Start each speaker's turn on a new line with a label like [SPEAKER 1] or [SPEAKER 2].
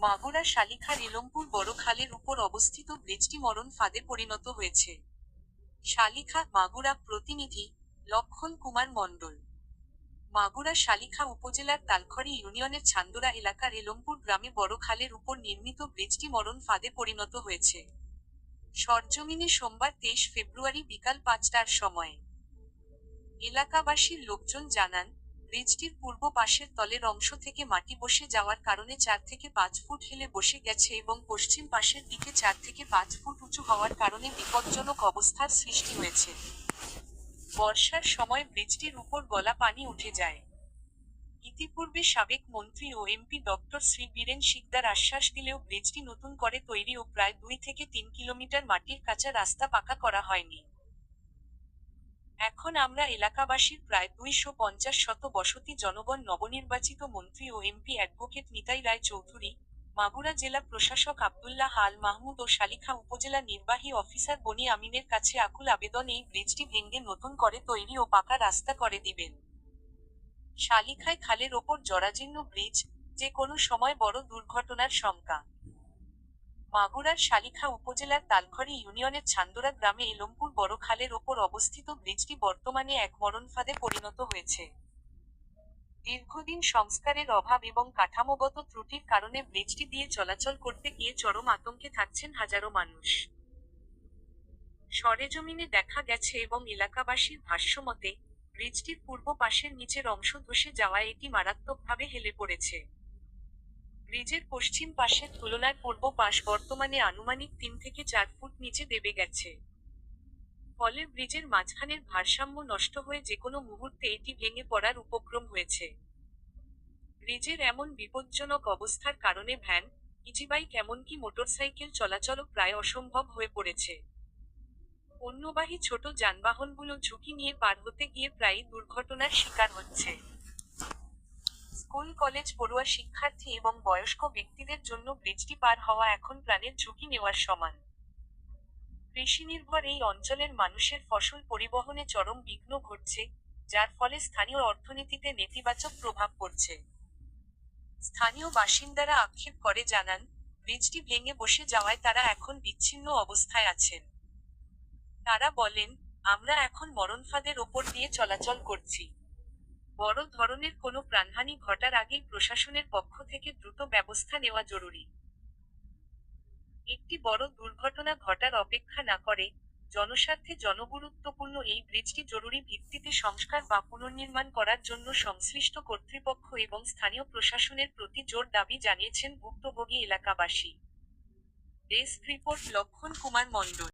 [SPEAKER 1] মাগুরা শালিখার এলমপুর বড় খালের উপর অবস্থিত ব্রিজটি মরণ ফাঁদে পরিণত হয়েছে। শালিখা মাগুরা প্রতিনিধি লক্ষণ কুমার মণ্ডল। মাগুরা শালিখা উপজেলার তালখড়ি ইউনিয়নের ছান্দোরা এলাকার এলমপুর গ্রামে বড় খালের উপর নির্মিত ব্রিজটি মরণ ফাঁদে পরিণত হয়েছে। সরজমিনে সোমবার 23 ফেব্রুয়ারি বিকাল 5টার সময়ে এলাকাবাসীর লোকজন জানান, ব্রিজটির পূর্ব পাশের তলের অংশ থেকে মাটি বসে যাওয়ার কারণে 4 থেকে 5 ফুট হেলে বসে গেছে এবং পশ্চিম পাশের দিকে 4 থেকে 5 ফুট উঁচু হওয়ার কারণে বিপজ্জনক অবস্থার সৃষ্টি হয়েছে। বর্ষার সময় ব্রিজটির উপর গলা পানি উঠে যায়। ইতিপূর্বে সাবেক মন্ত্রী ও এমপি ডক্টর শ্রী বীরেন শিকদার আশ্বাস দিলেও ব্রিজটি নতুন করে তৈরি ও প্রায় 2 থেকে 3 কিলোমিটার মাটির কাঁচা রাস্তা পাকা করা হয়নি। এখন আমরা এলাকাবাসীর প্রায় 250 শত বসতি জনগণ নবনির্বাচিত মন্ত্রী ও এমপি অ্যাডভোকেট নিতাই রায় চৌধুরী, মাগুরা জেলা প্রশাসক আব্দুল্লাহ আল মাহমুদ ও শালিখা উপজেলা নির্বাহী অফিসার বনি আমিনের কাছে আকুল আবেদন এই ব্রিজটি ভেঙে নতুন করে তৈরি ও পাকা রাস্তা করে দিবেন। শালিখায় খালের ওপর জরাজীর্ণ ব্রিজ, যে কোনো সময় বড় দুর্ঘটনার শঙ্কা। মাগুরার শালিখা উপজেলার তালখড়ি ইউনিয়নের ছান্দোরা গ্রামে এলমপুর বড় খালের ওপর অবস্থিত ব্রিজটি বর্তমানে এক মরণফাঁদে পরিণত হয়েছে। দীর্ঘদিন সংস্কারের অভাব এবং কাঠামোগত ত্রুটির কারণে ব্রিজটি দিয়ে চলাচল করতে গিয়ে চরম আতঙ্কে থাকছেন হাজারো মানুষ। সরেজমিনে দেখা গেছে এবং এলাকাবাসীর ভাষ্যমতে, ব্রিজটির পূর্ব পাশের নিচের অংশ ধসে যাওয়ায় এটি মারাত্মকভাবে হেলে পড়েছে। ব্রিজের পশ্চিম পাশের তুলনায় পূর্ব পাশ বর্তমানে আনুমানিক 3 থেকে 4 ফুট নিচে দেবে গেছে। ফলে ব্রিজের মাঝখানের ভারসাম্য নষ্ট হয়ে যেকোনো মুহূর্তে এটি ভেঙে পড়ার উপক্রম হয়েছে। ব্রিজের এমন বিপজ্জনক অবস্থার কারণে ভ্যান, ইজিবাইক এমনকি মোটরসাইকেল চলাচলও প্রায় অসম্ভব হয়ে পড়েছে। পণ্যবাহী ছোট যানবাহনগুলো ঝুঁকি নিয়ে পার হতে গিয়ে প্রায়ই দুর্ঘটনার শিকার হচ্ছে। স্কুল কলেজ পড়ুয়া শিক্ষার্থী এবং বয়স্ক ব্যক্তিদের জন্য ব্রিজটি পার হওয়া এখন প্রাণের ঝুঁকি নেওয়ার সমান। কৃষিনির্ভর এই অঞ্চলের মানুষের ফসল পরিবহনে চরম বিঘ্ন ঘটছে, যার ফলে স্থানীয় অর্থনীতিতে নেতিবাচক প্রভাব পড়ছে। স্থানীয় বাসিন্দারা আক্ষেপ করে জানান, ব্রিজটি ভেঙে বসে যাওয়ায় তারা এখন বিচ্ছিন্ন অবস্থায় আছেন। তারা বলেন, আমরা এখন মরণফাঁদের ওপর দিয়ে চলাচল করছি। বড় ধরনের কোনো প্রাণহানি ঘটার আগেই প্রশাসনের পক্ষ থেকে দ্রুত ব্যবস্থা নেওয়া জরুরি। একটি বড় দুর্ঘটনা ঘটার অপেক্ষা না করে, জনস্বার্থে জনগুরুত্বপূর্ণ এই ব্রিজটি জরুরি ভিত্তিতে সংস্কার বা পুনর্নির্মাণ করার জন্য সংশ্লিষ্ট কর্তৃপক্ষ এবং স্থানীয় প্রশাসনের প্রতি জোর দাবি জানিয়েছেন ভুক্তভোগী এলাকাবাসী। ডেস্ক রিপোর্ট লক্ষণ কুমার মণ্ডল।